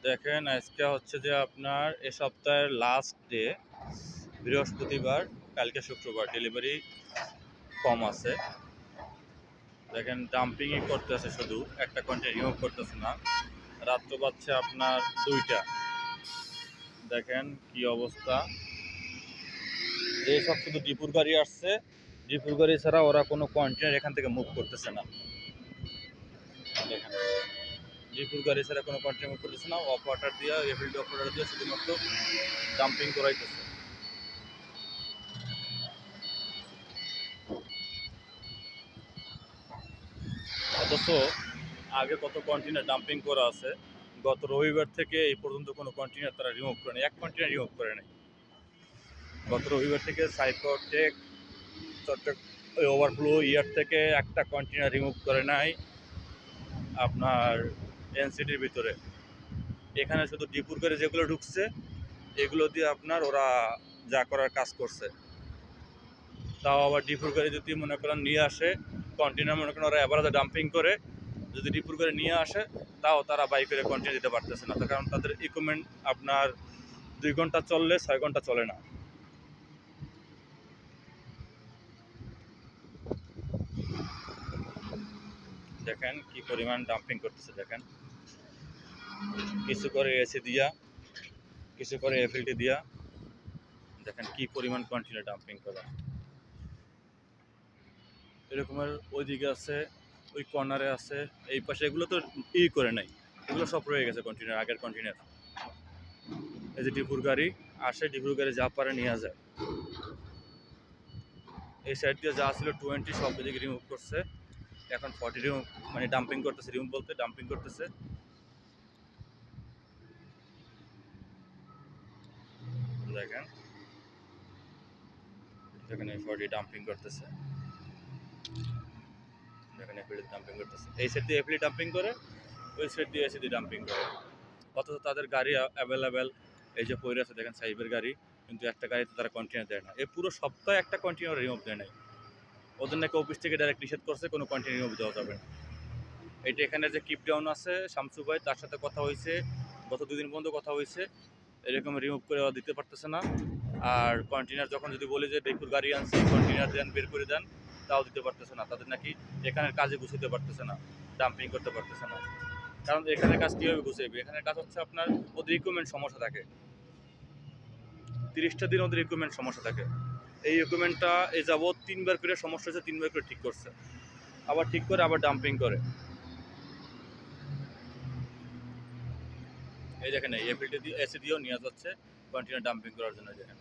দেখেন আজকে হচ্ছে যে আপনার এ সপ্তাহের লাস্ট ডে, বৃহস্পতিবার, কালকে শুক্রবার, ডেলিভারি কম আছে। দেখেন ডাম্পিংই করতেছে, শুধু একটা কন্টেনার রিমুভ করতেছে না। রাত্র পাচ্ছে আপনার 2টা। দেখেন কি অবস্থা, যেসব শুধু ডিপুর গাড়ি আসছে, ডিপুর গাড়ি ছাড়া ওরা কোনো কন্টেনার এখান থেকে মুভ করতেছে না। দেখেন ডিপুর গাড়ি ছাড়া কোনো কন্টেনার মুভ করতেছে না। অফ ওয়াটার দিয়ে, এফিল্ড অফ ওয়াটার দিয়ে শুধুমাত্র ডাম্পিং করাইতেছে। অথচ আগে কত কন্টেনার ডাম্পিং করা আছে, গত রবিবার থেকে এই পর্যন্ত কোনো কন্টেনার তারা রিমুভ করে নেই, এক কন্টেনার রিমুভ করে নেই। গত রবিবার থেকে সাইকোটেক ওই ওভারফ্লো ইয়ার থেকে একটা কন্টেনার রিমুভ করে নাই আপনার এনসিটির ভিতরে। এখানে শুধু ডিপুর করে যেগুলো ঢুকছে এগুলো দিয়ে আপনার ওরা যা করার কাজ করছে। তাও আবার ডিপুর গাড়ি যদি মনে করেন নিয়ে আসে কন্টেনার, মনে করেন ওরা এভারেজে ডাম্পিং করে যদি ডিপুর করে নিয়ে আসে, তাও তারা বাই করে কন্টেনার দিতে পারতেছে না, তার কারণ তাদের ইকুইপমেন্ট আপনার 2 ঘন্টা চললে 6 ঘন্টা চলে না। দেখেন কি পরিমাণ ডাম্পিং করতেছে। দেখেন কিছু করে এসি দিয়া, কিছু করে এফএলটি দিয়া, দেখেন কি পরিমাণ কন্টেনার ডাম্পিং করা। এরকমের ওইদিকে আছে, ওই কর্নারে আছে, এই পাশে, এগুলো তো করে নাই, এগুলো সব রয়ে গেছে কন্টেনার, আগের কন্টেনার। এই যে ডিপুর গাড়ি আসে, ডিপুর গাড়ি যা পারে নিয়ে যায়। এই সাইড দিয়ে যা ছিল 20 সব দিকে রিমুভ করছে, এখন 40 রিমুভ, মানে ডাম্পিং করতেছে। রিমুভ বলতে ডাম্পিং করতেছে। দেখেন এখানে 40 ডাম্পিং করতেছে, দেখেন এফএলটি ডাম্পিং করতেছে। এই সাইড দিয়ে এফএলটি ডাম্পিং করে, ওই সাইড দিয়ে এসি দিয়ে ডাম্পিং করে। অথচ তাদের গাড়ি অ্যাভেলেবেল, এই যে পড়ে আছে দেখেন সাইবের গাড়ি, কিন্তু একটা গাড়িতে তারা কন্টেনার দেয় না। এই পুরো সপ্তাহে একটা কন্টেনার রিমুভ দেয় নাই। ওদের নাকি অফিস থেকে ডাইরেক্ট নিষেধ করছে কোনো কন্টেনার রিমুভ দেওয়া যাবে না। এইটা এখানে যে কিপ ডাউন আছে শামসু ভাই, তার সাথে কথা হয়েছে, গত 2 দিন পর্যন্ত কথা হয়েছে, এরকম রিমুভ করে দিতে পারতেছে না। আর কন্টেনার যখন যদি বলি যে বেকুর গাড়ি আনছি কন্টেনার দেন, বের করে দেন, তাও দিতে পারতেছে না। তাদের নাকি এখানের কাজে গুছাতে পারতেছে না, ডাম্পিং করতে পারতেছে না। কারণ এখানের কাজ কীভাবে গুছাইবে? এখানের কাজ হচ্ছে আপনার ওদের ইকুইপমেন্ট সমস্যা থাকে, 30টা দিন ওদের ইকুইপমেন্ট সমস্যা থাকে। এই ইকুইপমেন্টটা এ যাবৎ 3বার করে সমস্যা হচ্ছে, 3বার করে ঠিক করছে, আবার ঠিক করে আবার ডাম্পিং করে। এই দেখেন এই এফএলটি দিয়ে, এসি দিয়েও নিয়ে যাচ্ছে কন্টেনার ডাম্পিং করার জন্য। দেখেন